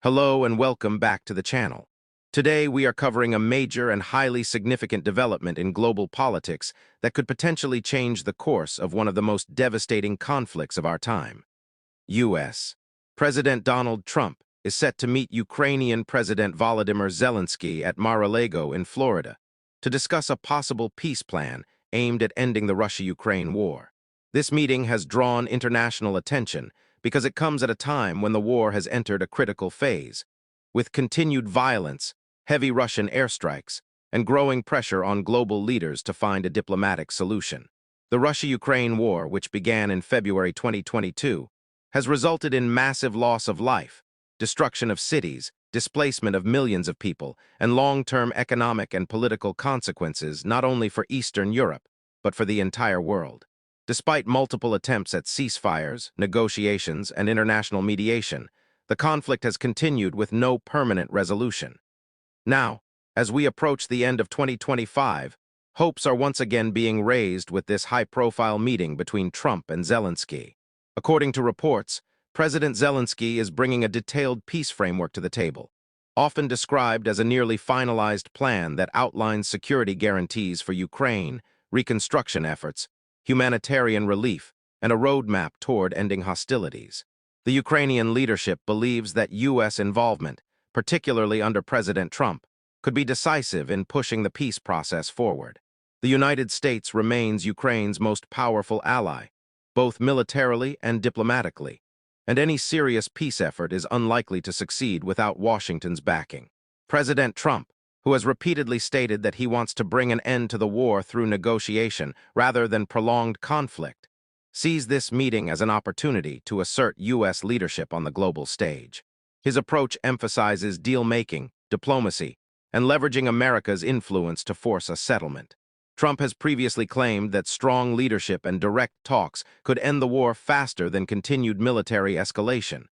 Hello and welcome back to the channel. Today we are covering a major and highly significant development in global politics that could potentially change the course of one of the most devastating conflicts of our time. U.S. President Donald Trump is set to meet Ukrainian President Volodymyr Zelensky at Mar-a-Lago in Florida to discuss a possible peace plan aimed at ending the Russia-Ukraine war. This meeting has drawn international attention because it comes at a time when the war has entered a critical phase, with continued violence, heavy Russian airstrikes, and growing pressure on global leaders to find a diplomatic solution. The Russia-Ukraine war, which began in February 2022, has resulted in massive loss of life, destruction of cities, displacement of millions of people, and long-term economic and political consequences not only for Eastern Europe, but for the entire world. Despite multiple attempts at ceasefires, negotiations, and international mediation, the conflict has continued with no permanent resolution. Now, as we approach the end of 2025, hopes are once again being raised with this high-profile meeting between Trump and Zelensky. According to reports, President Zelensky is bringing a detailed peace framework to the table, often described as a nearly finalized plan that outlines security guarantees for Ukraine, reconstruction efforts, humanitarian relief, and a roadmap toward ending hostilities. The Ukrainian leadership believes that U.S. involvement, particularly under President Trump, could be decisive in pushing the peace process forward. The United States remains Ukraine's most powerful ally, both militarily and diplomatically, and any serious peace effort is unlikely to succeed without Washington's backing. President Trump, who has repeatedly stated that he wants to bring an end to the war through negotiation rather than prolonged conflict, sees this meeting as an opportunity to assert U.S. leadership on the global stage. His approach emphasizes deal-making, diplomacy, and leveraging America's influence to force a settlement. Trump has previously claimed that strong leadership and direct talks could end the war faster than continued military escalation,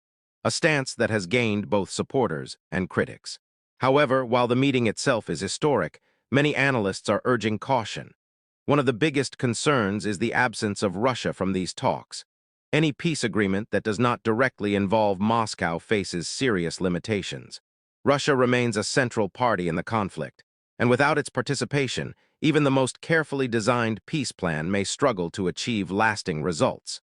a stance that has gained both supporters and critics. However, while the meeting itself is historic, many analysts are urging caution. One of the biggest concerns is the absence of Russia from these talks. Any peace agreement that does not directly involve Moscow faces serious limitations. Russia remains a central party in the conflict, and without its participation, even the most carefully designed peace plan may struggle to achieve lasting results.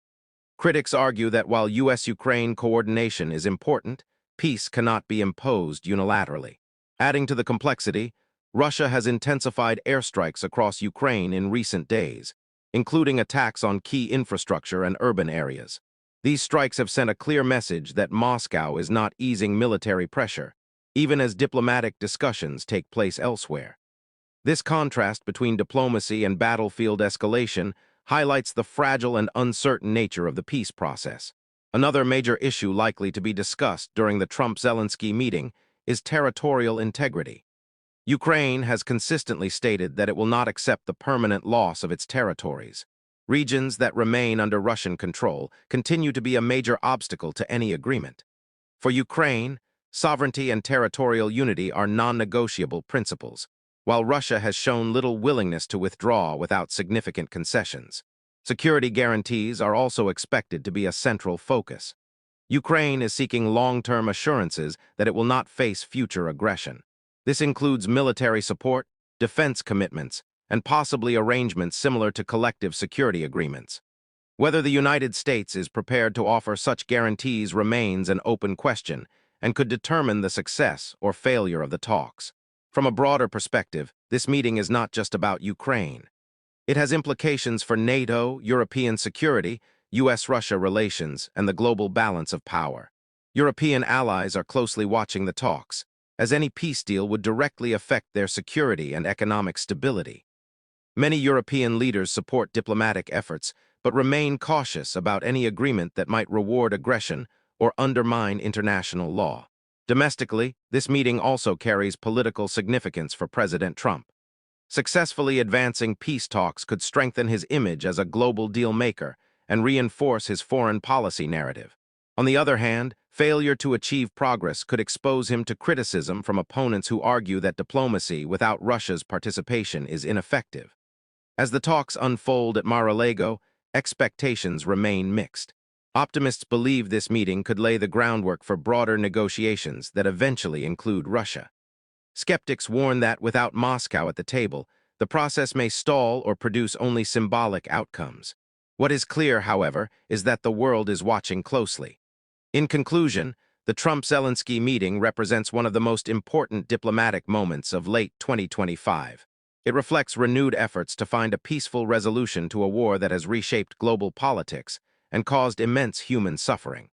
Critics argue that while U.S.-Ukraine coordination is important, peace cannot be imposed unilaterally. Adding to the complexity, Russia has intensified airstrikes across Ukraine in recent days, including attacks on key infrastructure and urban areas. These strikes have sent a clear message that Moscow is not easing military pressure, even as diplomatic discussions take place elsewhere. This contrast between diplomacy and battlefield escalation highlights the fragile and uncertain nature of the peace process. Another major issue likely to be discussed during the Trump-Zelensky meeting is territorial integrity. Ukraine has consistently stated that it will not accept the permanent loss of its territories. Regions that remain under Russian control continue to be a major obstacle to any agreement. For Ukraine, sovereignty and territorial unity are non-negotiable principles, while Russia has shown little willingness to withdraw without significant concessions. Security guarantees are also expected to be a central focus. Ukraine is seeking long-term assurances that it will not face future aggression. This includes military support, defense commitments, and possibly arrangements similar to collective security agreements. Whether the United States is prepared to offer such guarantees remains an open question and could determine the success or failure of the talks. From a broader perspective, this meeting is not just about Ukraine. It has implications for NATO, European security, U.S.-Russia relations, and the global balance of power. European allies are closely watching the talks, as any peace deal would directly affect their security and economic stability. Many European leaders support diplomatic efforts, but remain cautious about any agreement that might reward aggression or undermine international law. Domestically, this meeting also carries political significance for President Trump. Successfully advancing peace talks could strengthen his image as a global deal-maker and reinforce his foreign policy narrative. On the other hand, failure to achieve progress could expose him to criticism from opponents who argue that diplomacy without Russia's participation is ineffective. As the talks unfold at Mar-a-Lago, expectations remain mixed. Optimists believe this meeting could lay the groundwork for broader negotiations that eventually include Russia. Skeptics warn that without Moscow at the table, the process may stall or produce only symbolic outcomes. What is clear, however, is that the world is watching closely. In conclusion, the Trump-Zelensky meeting represents one of the most important diplomatic moments of late 2025. It reflects renewed efforts to find a peaceful resolution to a war that has reshaped global politics and caused immense human suffering.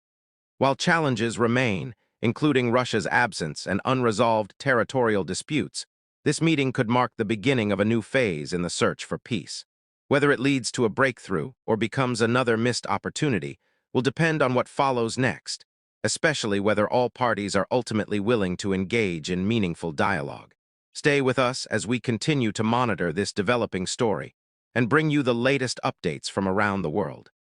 While challenges remain, including Russia's absence and unresolved territorial disputes, this meeting could mark the beginning of a new phase in the search for peace. Whether it leads to a breakthrough or becomes another missed opportunity will depend on what follows next, especially whether all parties are ultimately willing to engage in meaningful dialogue. Stay with us as we continue to monitor this developing story and bring you the latest updates from around the world.